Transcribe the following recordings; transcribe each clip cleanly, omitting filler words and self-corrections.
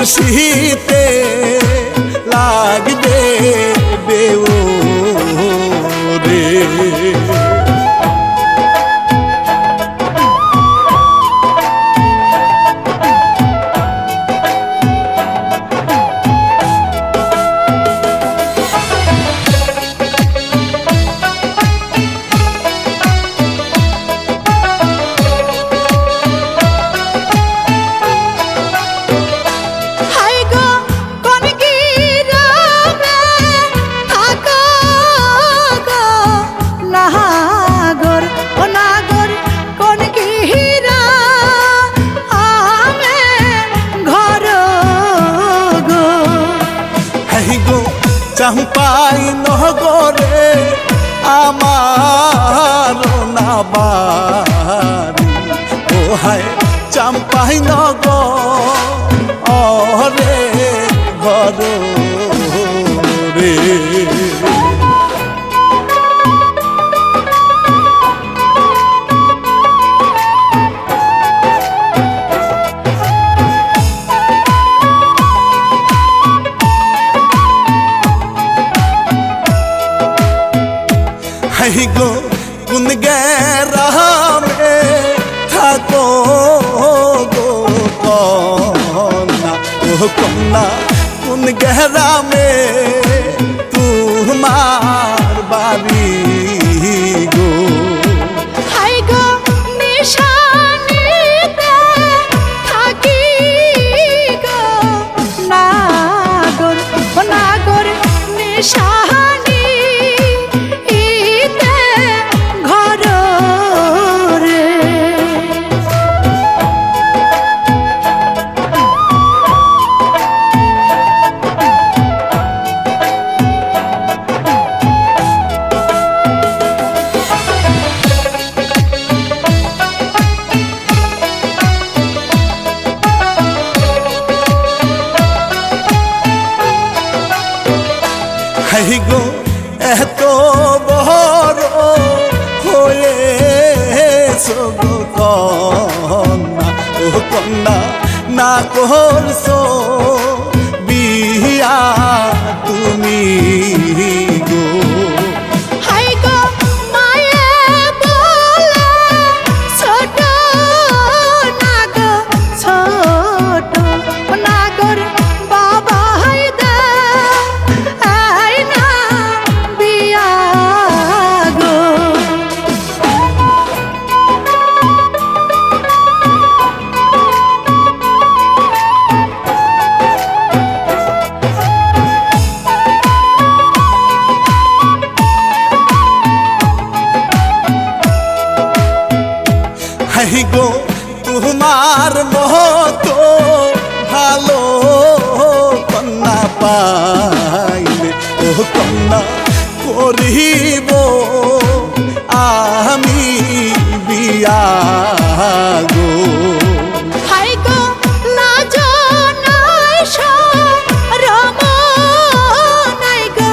খুশিতে লাগবে বেও রে। চম্পাই নহগরে আমার না বাড়ি, ও হায় চম্পাই নগরে ঘর রে। गो कुन गहरा में थाको गो कौना, ओ कौना कुन गहरा में तुम्हार बारी गो। हाय गो निशानीते थाकी गो नागोर, ओ नागोर निशानी গো এত বড় হয়েছো গো কন্যা, ও কন্যা না করছো বিয়া তুমি গো। হাই গো মায়ে বলে ছোট না গো ছোট, না গোর বাবা হায়দা গো তোমার মতো ভালো কন্যা পাইলে, ও কন্যা করিব আমি বিয়া গো। হাই গো লাজ নাই শরম নাই গো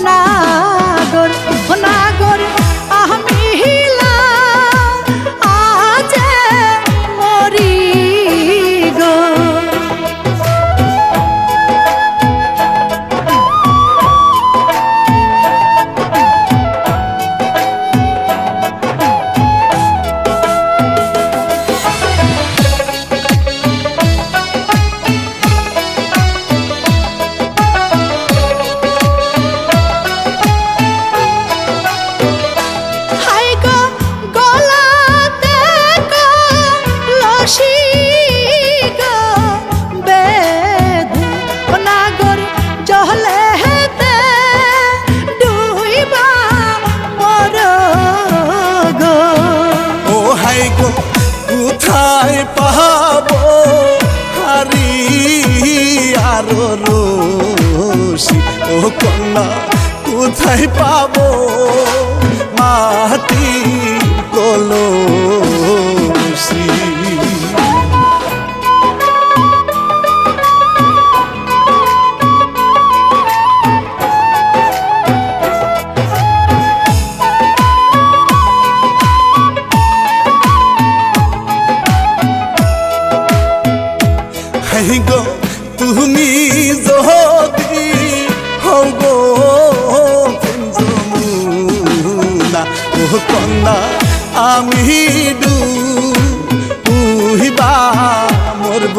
নাগর, ও নাগর আমি কোথায় পাবো হারি আর রশি, ও কন্যা কোথায় পাবো মাটি কলসি। গো যদি হও গো প্রেম যমুনা ও কন্যা আমি ডুবিবা মরব